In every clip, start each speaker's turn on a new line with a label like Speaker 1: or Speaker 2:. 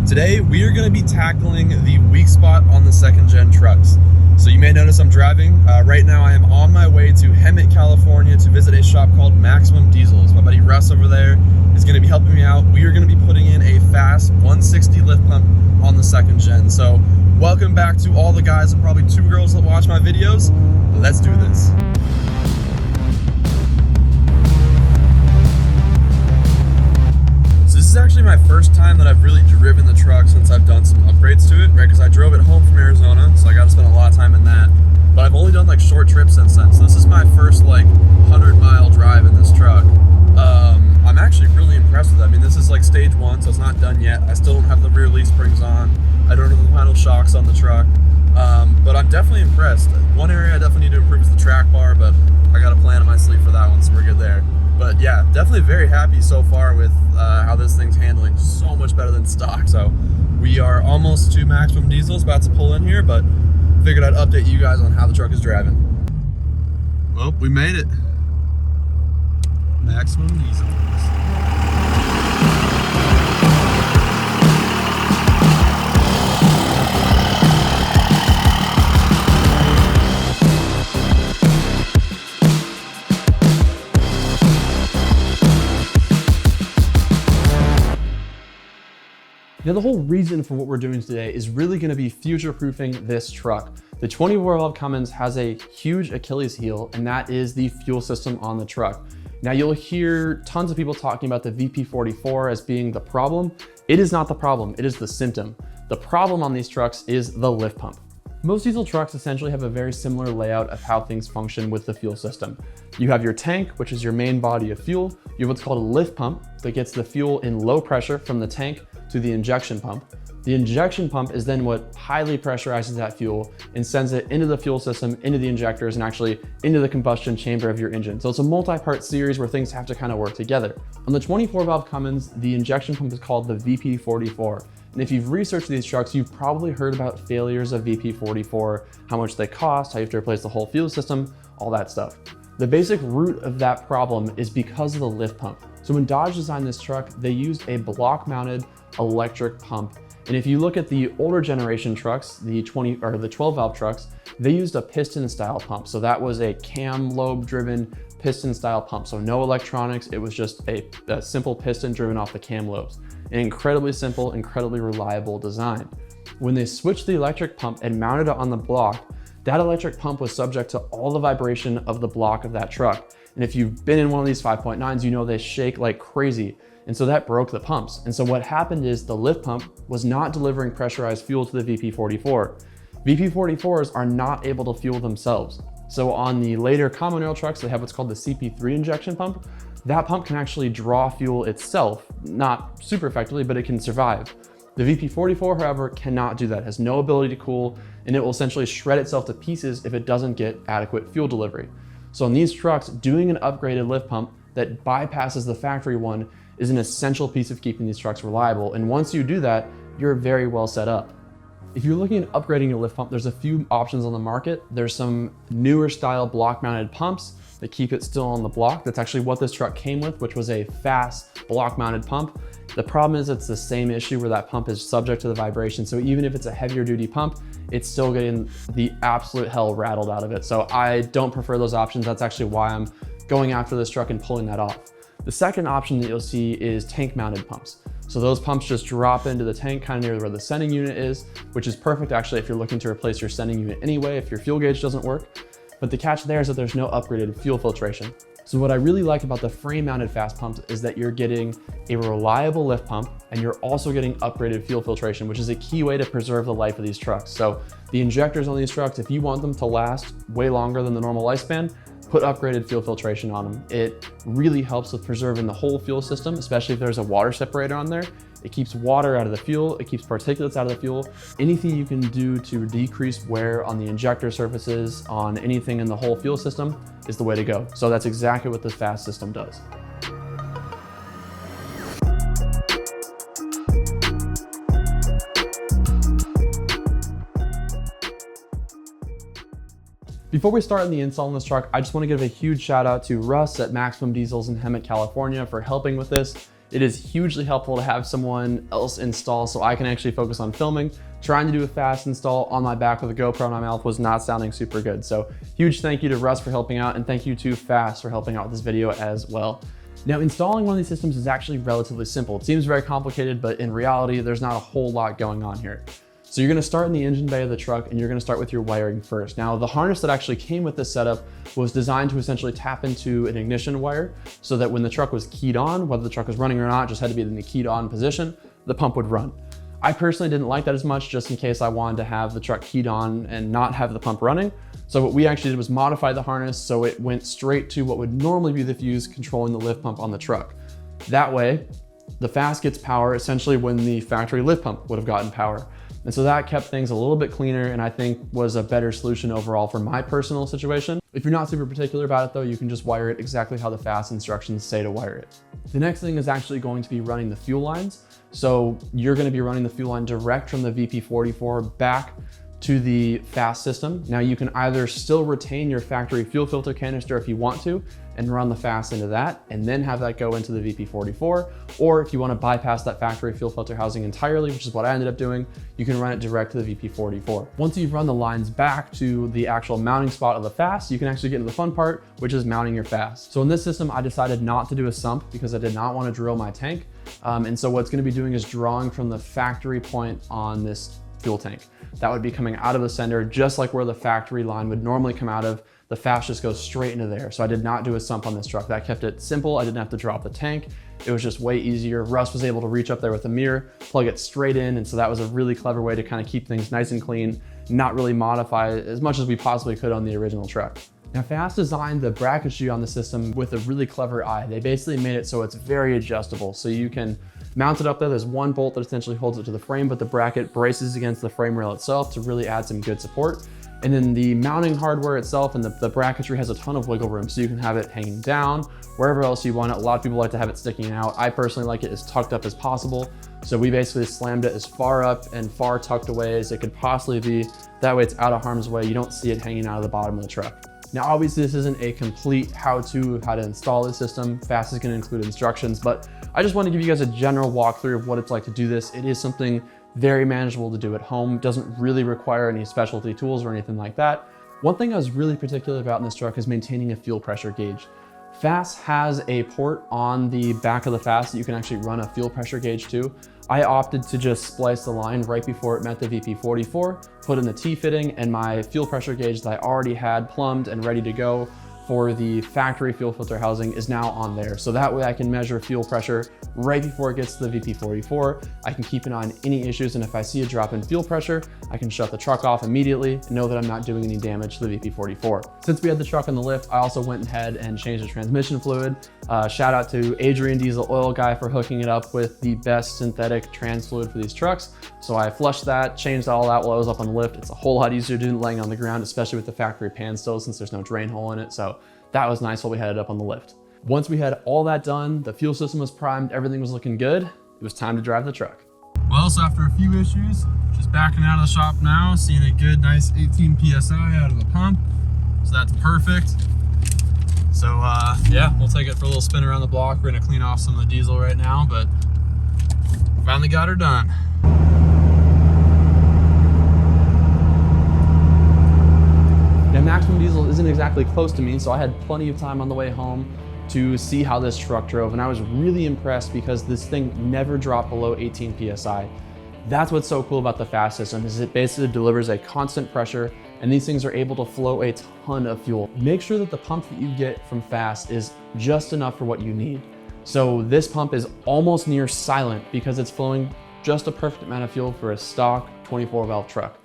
Speaker 1: Today, we are going to be tackling the weak spot on the second gen trucks. So you may notice I'm driving. Right now I am on my way to Hemet, California to visit a shop called Maximum Diesels. My buddy Russ over there is going to be helping me out. We are going to be putting in a Fass 160 lift pump on the second gen. So welcome back to all the guys and probably 2 girls that watch my videos. Let's do this. This is actually my first time that I've really driven the truck since I've done some upgrades to it, right? Because I drove it home from Arizona, so I got to spend a lot of time in that. But I've only done like short trips since then, so this is my first like 100-mile drive in this truck. I'm actually really impressed with it. I mean, this is like stage 1, so it's not done yet. I still don't have the rear leaf springs on. I don't have the final shocks on the truck, but I'm definitely impressed. One area I definitely need to improve is the track bar, but I got a plan in my sleeve for that one, so we're good there. But yeah, definitely very happy so far with how this thing's handling. So much better than stock. So we are almost to Maximum Diesels, about to pull in here, but figured I'd update you guys on how the truck is driving. Well, we made it. Maximum Diesels.
Speaker 2: Now, the whole reason for what we're doing today is really going to be future-proofing this truck. The 24-valve Cummins has a huge Achilles heel, and that is the fuel system on the truck. Now, you'll hear tons of people talking about the VP44 as being the problem. It is not the problem, it is the symptom. The problem on these trucks is the lift pump. Most diesel trucks essentially have a very similar layout of how things function with the fuel system. You have your tank, which is your main body of fuel. You have what's called a lift pump that gets the fuel in low pressure from the tank to the injection pump. The injection pump is then what highly pressurizes that fuel and sends it into the fuel system, into the injectors, and actually into the combustion chamber of your engine. So it's a multi-part series where things have to kind of work together. On the 24-valve Cummins, the injection pump is called the VP44. And if you've researched these trucks, you've probably heard about failures of VP44, how much they cost, how you have to replace the whole fuel system, all that stuff. The basic root of that problem is because of the lift pump. So when Dodge designed this truck, they used a block-mounted electric pump. And if you look at the older generation trucks, the 12-valve trucks, they used a piston-style pump. So that was a cam lobe-driven piston-style pump. So no electronics, it was just a simple piston driven off the cam lobes. An incredibly simple, incredibly reliable design. When they switched the electric pump and mounted it on the block, that electric pump was subject to all the vibration of the block of that truck. And if you've been in one of these 5.9s, you know they shake like crazy. And so that broke the pumps. And so what happened is the lift pump was not delivering pressurized fuel to the VP44. VP44s are not able to fuel themselves. So on the later common rail trucks, they have what's called the CP3 injection pump. That pump can actually draw fuel itself, not super effectively, but it can survive. The VP44, however, cannot do that, has no ability to cool, and it will essentially shred itself to pieces if it doesn't get adequate fuel delivery. So on these trucks, doing an upgraded lift pump that bypasses the factory one is an essential piece of keeping these trucks reliable. And once you do that, you're very well set up. If you're looking at upgrading your lift pump, there's a few options on the market. There's some newer style block mounted pumps that keep it still on the block. That's actually what this truck came with, which was a Fass block mounted pump. The problem is it's the same issue where that pump is subject to the vibration. So even if it's a heavier duty pump, it's still getting the absolute hell rattled out of it. So I don't prefer those options. That's actually why I'm going after this truck and pulling that off. The second option that you'll see is tank mounted pumps. So those pumps just drop into the tank kind of near where the sending unit is, which is perfect actually if you're looking to replace your sending unit anyway, if your fuel gauge doesn't work. But the catch there is that there's no upgraded fuel filtration. So what I really like about the frame mounted Fass pumps is that you're getting a reliable lift pump and you're also getting upgraded fuel filtration, which is a key way to preserve the life of these trucks. So the injectors on these trucks, if you want them to last way longer than the normal lifespan, put upgraded fuel filtration on them. It really helps with preserving the whole fuel system, especially if there's a water separator on there. It keeps water out of the fuel, it keeps particulates out of the fuel. Anything you can do to decrease wear on the injector surfaces, on anything in the whole fuel system is the way to go. So that's exactly what this Fass system does. Before we start on the install on this truck, I just want to give a huge shout out to Russ at Maximum Diesels in Hemet, California for helping with this. it is hugely helpful to have someone else install so I can actually focus on filming. Trying to do a fast install on my back with a GoPro in my mouth was not sounding super good. So huge thank you to Russ for helping out, and thank you to Fass for helping out with this video as well. Now, installing one of these systems is actually relatively simple. It seems very complicated, but in reality, there's not a whole lot going on here. So you're gonna start in the engine bay of the truck, and you're gonna start with your wiring first. Now, the harness that actually came with this setup was designed to essentially tap into an ignition wire so that when the truck was keyed on, whether the truck was running or not, just had to be in the keyed on position, the pump would run. I personally didn't like that as much, just in case I wanted to have the truck keyed on and not have the pump running. So what we actually did was modify the harness so it went straight to what would normally be the fuse controlling the lift pump on the truck. That way, the Fass gets power essentially when the factory lift pump would have gotten power. And so that kept things a little bit cleaner, and I think was a better solution overall for my personal situation. If you're not super particular about it though, you can just wire it exactly how the Fass instructions say to wire it. The next thing is actually going to be running the fuel lines. So you're going to be running the fuel line direct from the VP44 back to the Fass system. Now you can either still retain your factory fuel filter canister if you want to and run the Fass into that and then have that go into the VP44, or if you want to bypass that factory fuel filter housing entirely, which is what I ended up doing, you can run it direct to the VP44. Once you've run the lines back to the actual mounting spot of the Fass, you can actually get into the fun part, which is mounting your Fass. So in this system, I decided not to do a sump because I did not want to drill my tank. And so what's going to be doing is drawing from the factory point on this fuel tank. That would be coming out of the sender, just like where the factory line would normally come out of. The Fass just goes straight into there. So I did not do a sump on this truck. That kept it simple. I didn't have to drop the tank. It was just way easier. Russ was able to reach up there with a mirror, plug it straight in. And so that was a really clever way to kind of keep things nice and clean, not really modify as much as we possibly could on the original truck. Now, Fass designed the bracketry on the system with a really clever eye. They basically made it so it's very adjustable. So you can mount it up there. There's one bolt that essentially holds it to the frame, but the bracket braces against the frame rail itself to really add some good support. And then the mounting hardware itself and the bracketry has a ton of wiggle room, so you can have it hanging down wherever else you want it. A lot of people like to have it sticking out. I personally like it as tucked up as possible. So we basically slammed it as far up and far tucked away as it could possibly be. That way it's out of harm's way. You don't see it hanging out of the bottom of the truck. Now, obviously this isn't a complete how-to of how to install this system. Fass is gonna include instructions, but I just want to give you guys a general walkthrough of what it's like to do this. It is something very manageable to do at home. Doesn't really require any specialty tools or anything like that. One thing I was really particular about in this truck is maintaining a fuel pressure gauge. Fass has a port on the back of the Fass that you can actually run a fuel pressure gauge to. I opted to just splice the line right before it met the VP44, put in the T-fitting, and my fuel pressure gauge that I already had plumbed and ready to go for the factory fuel filter housing is now on there. So that way I can measure fuel pressure right before it gets to the VP44. I can keep an eye on any issues, and if I see a drop in fuel pressure, I can shut the truck off immediately and know that I'm not doing any damage to the VP44. Since we had the truck on the lift, I also went ahead and changed the transmission fluid. Shout out to Adrian Diesel Oil Guy for hooking it up with the best synthetic trans fluid for these trucks. So I flushed that, changed all that while I was up on the lift. It's a whole lot easier to do than laying on the ground, especially with the factory pan still, since there's no drain hole in it. So that was nice while we had it up on the lift. Once we had all that done, the fuel system was primed, everything was looking good, it was time to drive the truck. Well, so after a few issues, just backing out of the shop now, seeing a good, nice 18 PSI out of the pump. So that's perfect. So yeah, we'll take it for a little spin around the block. We're gonna clean off some of the diesel right now, but finally got her done. Now, maximum diesel isn't exactly close to me, so I had plenty of time on the way home to see how this truck drove, and I was really impressed because this thing never dropped below 18 PSI. That's what's so cool about the Fass system, is it basically delivers a constant pressure, and these things are able to flow a ton of fuel. Make sure that the pump that you get from Fass is just enough for what you need. So this pump is almost near silent because it's flowing just a perfect amount of fuel for a stock 24 valve truck.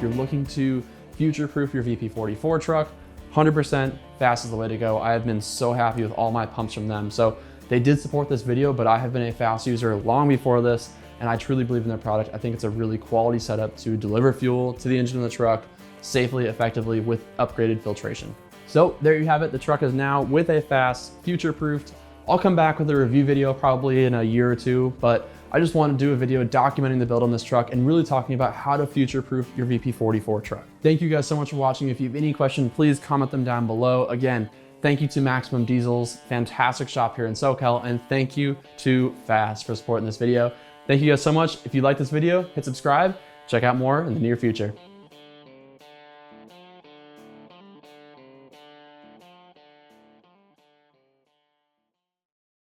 Speaker 2: You're looking to future-proof your VP44 truck, 100% Fass is the way to go. I have been so happy with all my pumps from them. So They did support this video, but I have been a Fass user long before this, and I truly believe in their product. I think it's a really quality setup to deliver fuel to the engine of the truck safely, effectively, with upgraded filtration. So there you have it. The truck is now with a Fass, future-proofed. I'll come back with a review video probably in a year or two, but I just want to do a video documenting the build on this truck and really talking about how to future-proof your VP44 truck. Thank you guys so much for watching. If you have any questions, please comment them down below. Again, thank you to Maximum Diesel's fantastic shop here in SoCal, and thank you to Fass for supporting this video. Thank you guys so much. If you like this video, hit subscribe. Check out more in the near future.